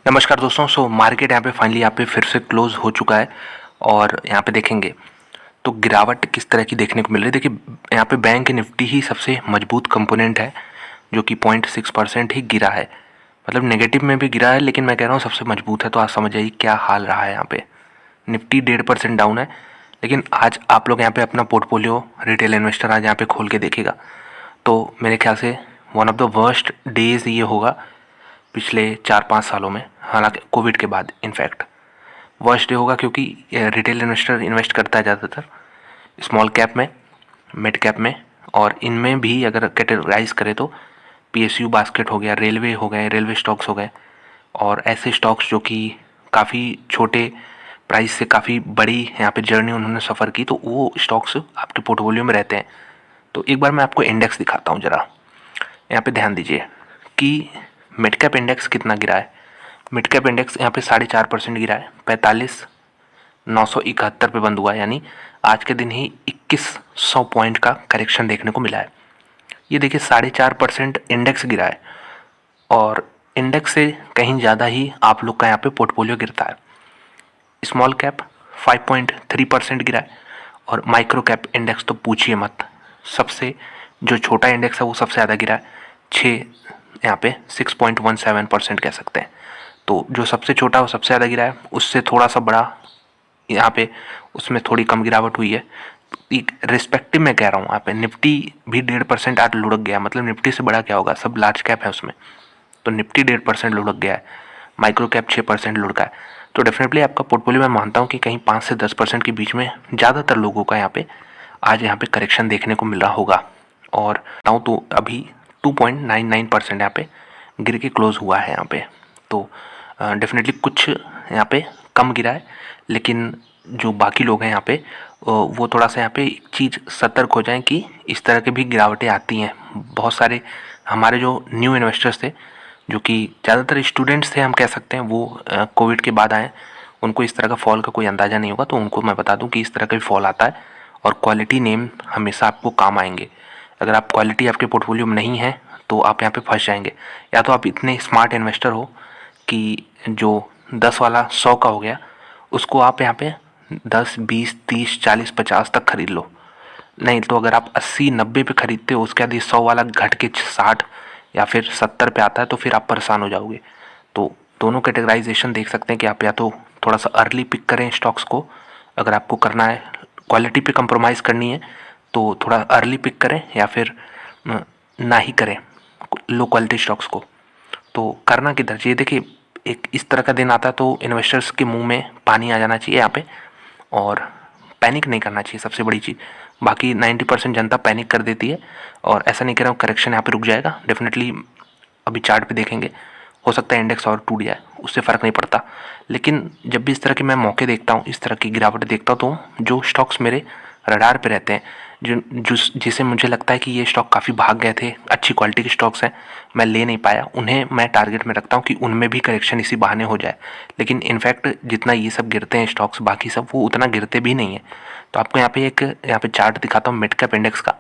नमस्कार दोस्तों। मार्केट यहाँ पे फाइनली यहाँ पे फिर से क्लोज हो चुका है और यहाँ पे देखेंगे तो गिरावट किस तरह की देखने को मिल रही है। देखिए यहाँ पे बैंक निफ्टी ही सबसे मजबूत कंपोनेंट है जो कि 0.6% ही गिरा है। मतलब नेगेटिव में भी गिरा है, लेकिन मैं कह रहा हूँ सबसे मजबूत है। तो आप समझ जाइए क्या हाल रहा है यहाँ पे। निफ्टी 1.5% डाउन है, लेकिन आज आप लोग यहाँ पे अपना पोर्टफोलियो रिटेल इन्वेस्टर आज यहाँ पे खोल के देखेगा तो मेरे ख्याल से one of the worst days ये होगा पिछले 4-5 सालों में, हालांकि कोविड के बाद इनफैक्ट वर्स्ट डे होगा, क्योंकि रिटेल इन्वेस्टर इन्वेस्ट करता है ज़्यादातर स्मॉल कैप में, मिड कैप में, और इनमें भी अगर कैटेगराइज करें तो पीएसयू बास्केट हो गया, रेलवे हो गए, रेलवे स्टॉक्स हो गए, और ऐसे स्टॉक्स जो कि काफ़ी छोटे प्राइस से काफ़ी बड़ी यहाँ पे जर्नी उन्होंने सफ़र की, तो वो स्टॉक्स आपके पोर्टफोलियो में रहते हैं। तो एक बार मैं आपको इंडेक्स दिखाता हूँ ज़रा, यहाँ पे ध्यान दीजिए कि मिड कैप इंडेक्स कितना गिरा है। मिड कैप इंडेक्स यहाँ पे 4.5% गिरा है, 45,971 पे बंद हुआ है, यानी आज के दिन ही 2100 पॉइंट का करेक्शन देखने को मिला है। ये देखिए 4.5% इंडेक्स गिरा है, और इंडेक्स से कहीं ज़्यादा ही आप लोग का यहाँ पे पोर्टफोलियो गिरता है। स्मॉल कैप 5.3% गिरा है, और माइक्रो कैप इंडेक्स तो पूछिए मत, सबसे जो छोटा इंडेक्स है वो सबसे ज़्यादा गिरा है, 6.17% कह सकते हैं। तो जो सबसे छोटा वो सबसे ज़्यादा गिरा है, उससे थोड़ा सा बड़ा यहाँ पे उसमें थोड़ी कम गिरावट हुई है। रिस्पेक्टिव में कह रहा हूँ, यहाँ पे निफ्टी भी 1.5% आज लुढ़क गया। मतलब निफ्टी से बड़ा क्या होगा, सब लार्ज कैप है उसमें, तो निफ्टी 1.5% लुढ़क गया है, माइक्रो कैप 6% लुढ़का है। तो डेफिनेटली आपका पोर्टफोलियो मैं मानता हूँ कि कहीं 5 से 10% के बीच में ज़्यादातर लोगों का यहाँ पे आज यहाँ पे करेक्शन देखने को मिल रहा होगा। और बताऊँ तो अभी 2.99% यहाँ पे गिर के क्लोज हुआ है यहाँ पे। तो डेफिनेटली कुछ यहाँ पे कम गिरा है, लेकिन जो बाकी लोग हैं यहाँ पे वो थोड़ा सा यहाँ पे एक चीज़ सतर्क हो जाएं कि इस तरह की भी गिरावटें आती हैं। बहुत सारे हमारे जो न्यू इन्वेस्टर्स थे, जो कि ज़्यादातर स्टूडेंट्स थे हम कह सकते हैं, वो कोविड के बाद आए, उनको इस तरह का फॉल का कोई अंदाज़ा नहीं होगा। तो उनको मैं बता दूं कि इस तरह का भी फॉल आता है, और क्वालिटी नेम हमेशा आपको काम आएंगे। अगर आप क्वालिटी आपके पोर्टफोलियो में नहीं है तो आप यहाँ पे फंस जाएंगे। या तो आप इतने स्मार्ट इन्वेस्टर हो कि जो 10 वाला 100 का हो गया, उसको आप यहाँ पे 10, 20, 30, 40, 50 तक खरीद लो। नहीं तो अगर आप 80, 90 पे खरीदते हो, उसके बाद ये 100 वाला घट के 60 या फिर 70 पे आता है, तो फिर आप परेशान हो जाओगे। तो दोनों कैटेगराइजेशन देख सकते हैं कि आप या तो थोड़ा सा अर्ली पिक करें स्टॉक्स को, अगर आपको करना है क्वालिटी पे कंप्रोमाइज़ करनी है तो थोड़ा अर्ली पिक करें, या फिर ना ही करें लो क्वालिटी स्टॉक्स को। तो करना किधर चाहिए, देखिए एक इस तरह का दिन आता है तो इन्वेस्टर्स के मुंह में पानी आ जाना चाहिए यहाँ पे, और पैनिक नहीं करना चाहिए, सबसे बड़ी चीज़। बाकी 90% जनता पैनिक कर देती है, और ऐसा नहीं कह रहा हूँ करेक्शन यहाँ पे रुक जाएगा, डेफिनेटली अभी चार्ट पे देखेंगे, हो सकता है इंडेक्स और टूट जाए, उससे फ़र्क नहीं पड़ता। लेकिन जब भी इस तरह के मैं मौके देखता हूँ, इस तरह की गिरावट देखता हूँ, तो जो स्टॉक्स मेरे रडार पे रहते हैं, जिसे मुझे लगता है कि ये स्टॉक काफ़ी भाग गए थे, अच्छी क्वालिटी के स्टॉक्स हैं, मैं ले नहीं पाया, उन्हें मैं टारगेट में रखता हूँ कि उनमें भी करेक्शन इसी बहाने हो जाए। लेकिन इनफैक्ट जितना ये सब गिरते हैं स्टॉक्स, बाकी सब वो उतना गिरते भी नहीं है। तो आपको यहाँ पे चार्ट दिखाता हूँ मिड कैप इंडेक्स का।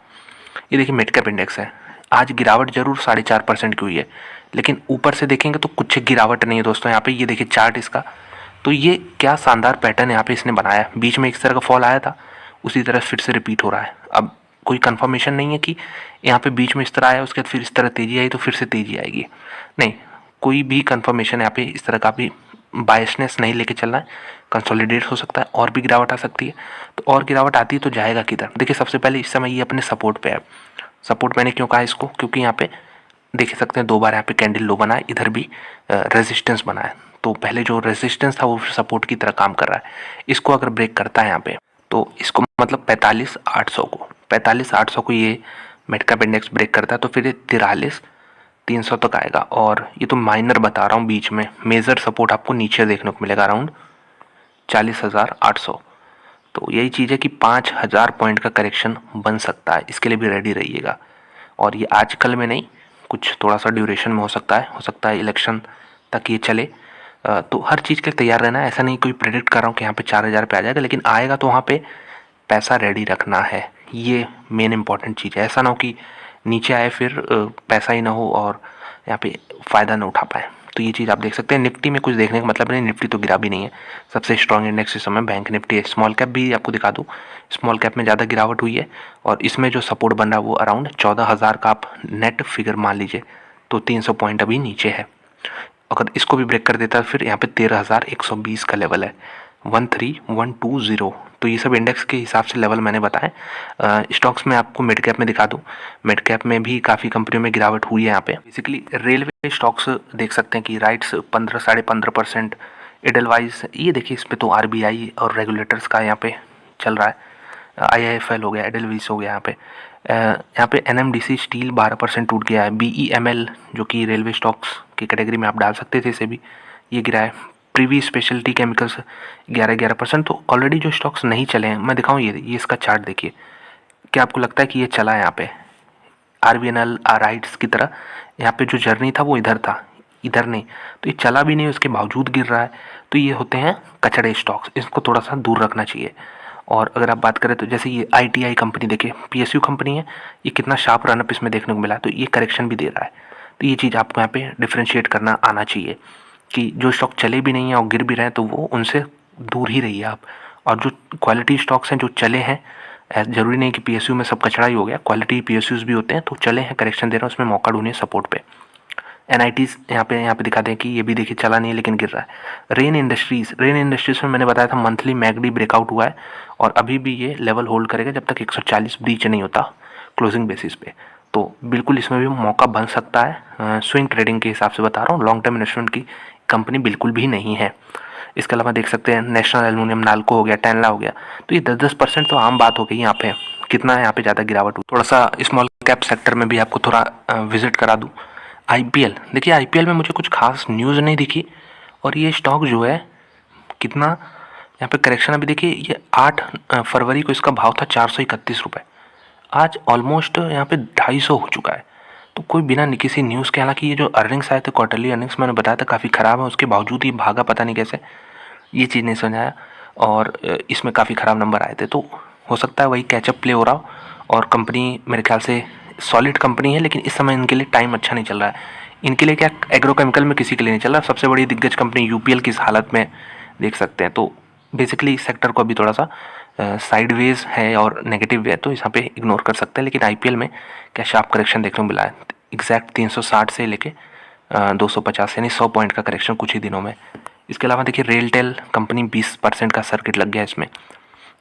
ये देखिए मिड कैप इंडेक्स है, आज गिरावट जरूर 4.5% की हुई है, लेकिन ऊपर से देखेंगे तो कुछ गिरावट नहीं है दोस्तों। यहाँ पे ये देखिए चार्ट इसका, तो ये क्या शानदार पैटर्न यहाँ पे इसने बनाया। बीच में इस तरह का फॉल आया था, उसी तरह फिर से रिपीट हो रहा है। अब कोई कंफर्मेशन नहीं है कि यहाँ पे बीच में इस तरह आया, उसके बाद फिर इस तरह तेज़ी आई तो फिर से तेज़ी आएगी, नहीं, कोई भी कंफर्मेशन यहाँ पे इस तरह का भी बायसनेस नहीं लेके चलना है। कंसोलिडेट हो सकता है, और भी गिरावट आ सकती है। तो और गिरावट आती है तो जाएगा किधर, देखिए सबसे पहले इस समय ये अपने सपोर्ट पे है। सपोर्ट मैंने क्यों कहा इसको, क्योंकि यहाँ पे देख सकते हैं 2 बार यहाँ पे कैंडल लो बना है, इधर भी रेजिस्टेंस बना है। तो पहले जो रेजिस्टेंस था वो सपोर्ट की तरह काम कर रहा है। इसको अगर ब्रेक करता है यहाँ पे, तो इसको मतलब 45,800 को ये मिड कैप इंडेक्स ब्रेक करता है, तो फिर ये 43,300 तक आएगा। और ये तो माइनर बता रहा हूँ, बीच में मेजर सपोर्ट आपको नीचे देखने को मिलेगा अराउंड 40,800। तो यही चीज़ है कि 5,000 पॉइंट का करेक्शन बन सकता है, इसके लिए भी रेडी रहिएगा। और ये आज कल में नहीं, कुछ थोड़ा सा ड्यूरेशन में हो सकता है इलेक्शन तक ये चले। तो हर चीज़ के लिए तैयार रहना है। ऐसा नहीं कोई प्रेडिक्ट कर रहा हूँ कि यहाँ पे 4,000 पे आ जाएगा, लेकिन आएगा तो वहाँ पे पैसा रेडी रखना है, ये मेन इंपॉर्टेंट चीज़ है। ऐसा ना हो कि नीचे आए फिर पैसा ही ना हो और यहाँ पे फ़ायदा ना उठा पाए। तो ये चीज़ आप देख सकते हैं। निफ्टी में कुछ देखने का मतलब नहीं, निफ्टी तो गिरा भी नहीं है। सबसे स्ट्रॉन्ग इंडेक्स इस समय बैंक निफ्टी है। स्मॉल कैप भी आपको दिखा दूँ, स्मॉल कैप में ज़्यादा गिरावट हुई है और इसमें जो सपोर्ट बन रहा है वो अराउंड 14,000 का आप नेट फिगर मान लीजिए, तो 300 पॉइंट अभी नीचे है। अगर इसको भी ब्रेक कर देता है फिर यहाँ पे 13,120 का लेवल है, 13,120। तो ये सब इंडेक्स के हिसाब से लेवल मैंने बताए। स्टॉक्स में आपको मिड कैप में दिखा दूँ, मिड कैप में भी काफ़ी कंपनियों में गिरावट हुई है। यहाँ पे बेसिकली रेलवे स्टॉक्स देख सकते हैं कि राइट्स 15 15.5%, एडलवाइज ये देखिए इस पर तो आरबीआई और रेगुलेटर्स का यहाँ पे चल रहा है। आईआईएफएल हो गया, एडलवाइज हो गया। यहाँ पे एनएमडीसी स्टील 12% टूट गया है। बीईएमएल जो कि रेलवे स्टॉक्स की कैटेगरी में आप डाल सकते थे इसे भी, ये गिरा है। प्रीवी स्पेशलिटी केमिकल्स 11% तो ऑलरेडी जो स्टॉक्स नहीं चले हैं, मैं दिखाऊँ ये इसका चार्ट देखिए। क्या आपको लगता है कि ये चला है यहाँ पे आरबीएनएल राइट्स की तरह? यहाँ पे जो जर्नी था वो इधर था, इधर नहीं। तो ये चला भी नहीं, उसके बावजूद गिर रहा है। तो ये होते हैं कचड़े स्टॉक्स, इसको थोड़ा सा दूर रखना चाहिए। और अगर आप बात करें तो जैसे ये आईटीआई कंपनी देखिए, पीएसयू कंपनी है, ये कितना शार्प रनअप इसमें देखने को मिला, तो ये करेक्शन भी दे रहा है। तो ये चीज़ आपको यहाँ पे डिफ्रेंशिएट करना आना चाहिए कि जो स्टॉक चले भी नहीं हैं और गिर भी रहे हैं तो वो उनसे दूर ही रहिए आप। और जो क्वालिटी स्टॉक्स हैं जो चले हैं, ज़रूरी नहीं कि पीएसयू में सब कचड़ा ही हो गया, क्वालिटी पीएसयूज भी होते हैं, तो चले हैं, करेक्शन दे रहे हैं, उसमें मौका ढूंढिए सपोर्ट पे। एनआईटीज यहाँ पे दिखा दें कि ये भी देखिए चला नहीं है लेकिन गिर रहा है। रेन इंडस्ट्रीज़ में मैंने बताया था मंथली मैगडी ब्रेकआउट हुआ है और अभी भी ये लेवल होल्ड करेगा जब तक 140 ब्रीच नहीं होता क्लोजिंग बेसिस पे। तो बिल्कुल इसमें भी मौका बन सकता है। स्विंग ट्रेडिंग के हिसाब से बता रहा हूँ, लॉन्ग टर्म इन्वेस्टमेंट की कंपनी बिल्कुल भी नहीं है। इसके अलावा देख सकते हैं नेशनल एल्यूमिनियम, नाल्को हो गया, टेनला हो गया, तो ये 10% तो आम बात हो गई यहाँ पे। कितना यहाँ पे ज़्यादा गिरावट हुई। थोड़ा सा स्मॉल कैप सेक्टर में भी आपको थोड़ा विजिट करा दूँ। आईपीएल देखिए, आईपीएल में मुझे कुछ खास न्यूज़ नहीं दिखी और ये स्टॉक जो है कितना यहाँ पे करेक्शन, अभी देखिए ये 8 फरवरी को इसका भाव था 431 रुपये, आज ऑलमोस्ट यहाँ पे 250 हो चुका है। तो कोई बिना किसी न्यूज़ के, हालांकि ये जो अर्निंग्स आए थे क्वार्टरली अर्निंग्स मैंने बताया था काफ़ी ख़राब है, उसके बावजूद ये भागा पता नहीं कैसे, ये चीज़ नहीं समझ आया। और इसमें काफ़ी ख़राब नंबर आए थे, तो हो सकता है वही कैचअप प्ले हो रहा हो। और कंपनी मेरे ख्याल से सॉलिड कंपनी है, लेकिन इस समय इनके लिए टाइम अच्छा नहीं चल रहा है। इनके लिए क्या, एग्रोकेमिकल में किसी के लिए नहीं चल रहा। सबसे बड़ी दिग्गज कंपनी यूपीएल की इस हालत में देख सकते हैं। तो बेसिकली सेक्टर को अभी थोड़ा सा साइडवेज है और नेगेटिव है, तो यहाँ पे इग्नोर कर सकते हैं। लेकिन आईपीएल में क्या शार्प करेक्शन देखने को मिला है, एग्जैक्ट 360 से लेके 250 यानी 100 पॉइंट का करेक्शन कुछ ही दिनों में। इसके अलावा देखिए रेलटेल कंपनी 20% का सर्किट लग गया इसमें।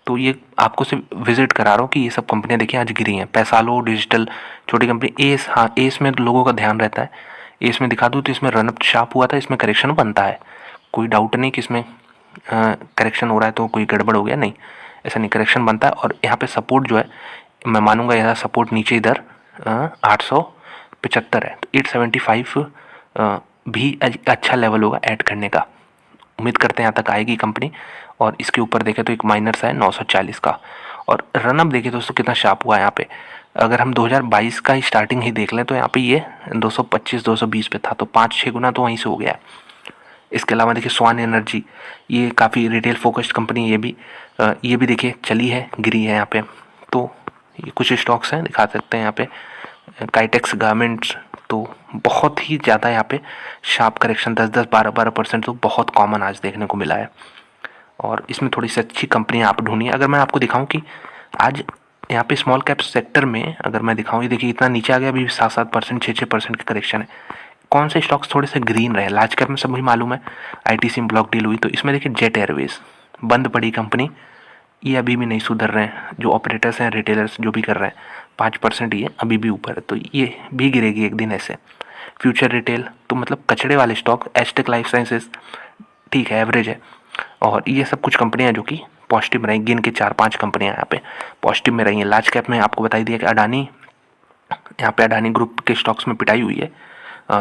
तो ये आपको सिर्फ विजिट करा रहा हूँ कि ये सब कंपनियाँ देखिए आज गिरी हैं। पैसालो डिजिटल छोटी कंपनी, एस, हाँ एस में लोगों का ध्यान रहता है। एस में दिखा दूँ तो इसमें रनअप शार्प हुआ था, इसमें करेक्शन बनता है, कोई डाउट नहीं कि इसमें करेक्शन हो रहा है तो कोई गड़बड़ हो गया, नहीं ऐसा नहीं, करेक्शन बनता है। और यहाँ पे सपोर्ट जो है मैं मानूंगा, यहाँ सपोर्ट नीचे इधर 875 है, तो 875 भी अच्छा लेवल होगा ऐड करने का। उम्मीद करते हैं यहाँ तक आएगी कंपनी। और इसके ऊपर देखें तो एक माइनस है 940 का। और रनअप देखें दोस्तों कितना शार्प हुआ है यहाँ पे। अगर हम 2022 का ही स्टार्टिंग ही देख लें तो यहाँ पे ये 225-220 पे था, तो 5-6 गुना तो वहीं से हो गया है। इसके अलावा देखिए स्वान एनर्जी, ये काफ़ी रिटेल फोकस्ड कंपनी, ये भी देखिए चली है, गिरी है यहाँ पे। तो ये कुछ स्टॉक्स हैं, दिखा सकते हैं यहाँ पे। काइटेक्स गारमेंट्स, तो बहुत ही ज़्यादा यहाँ पे शार्प करेक्शन 10-10, 12-12% तो बहुत कॉमन आज देखने को मिला है। और इसमें थोड़ी सी अच्छी कंपनियाँ आप ढूंढिए। अगर मैं आपको दिखाऊं कि आज यहाँ पे स्मॉल कैप सेक्टर में अगर मैं दिखाऊं, ये देखिए इतना नीचे आ गया, अभी 7-7%, 6-6% की करेक्शन है। कौन से स्टॉक्स थोड़े से ग्रीन रहे? लार्ज कैप में सब मुझे मालूम है, आईटीसी ब्लॉक डील हुई, तो इसमें देखिए जेट एयरवेज बंद पड़ी कंपनी, ये अभी भी नहीं सुधर रहे हैं। जो ऑपरेटर्स हैं, रिटेलर्स जो भी कर रहे हैं, 5% ये अभी भी ऊपर है, तो ये भी गिरेगी एक दिन ऐसे। फ्यूचर रिटेल तो मतलब कचड़े वाले स्टॉक। एस्टेक लाइफ साइंसेज ठीक है, एवरेज है। और ये सब कुछ कंपनियां जो कि पॉजिटिव रही, गिन के 4-5 कंपनियां यहाँ पे पॉजिटिव में रही हैं। लार्ज कैप में आपको बताई दिया कि अडानी, यहाँ पे अडानी ग्रुप के स्टॉक्स में पिटाई हुई है,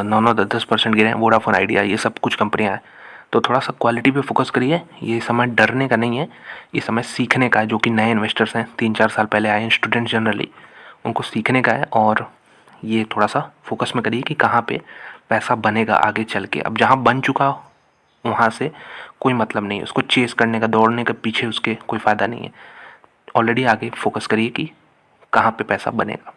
9-9, 10-10% गिरे हैं। वोडाफोन आइडिया, ये सब कुछ कंपनियां हैं। तो थोड़ा सा क्वालिटी पे फोकस करिए। ये समय डरने का नहीं है, ये समय सीखने का है। जो कि नए इन्वेस्टर्स हैं, 3-4 साल पहले आए हैं, स्टूडेंट जनरली, उनको सीखने का है। और ये थोड़ा सा फोकस में करिए कि कहाँ पे पैसा बनेगा आगे चल के। अब जहाँ बन चुका वहाँ से कोई मतलब नहीं है, उसको चेस करने का, दौड़ने के पीछे उसके कोई फ़ायदा नहीं है। ऑलरेडी आगे फोकस करिए कि कहाँ पे पैसा बनेगा।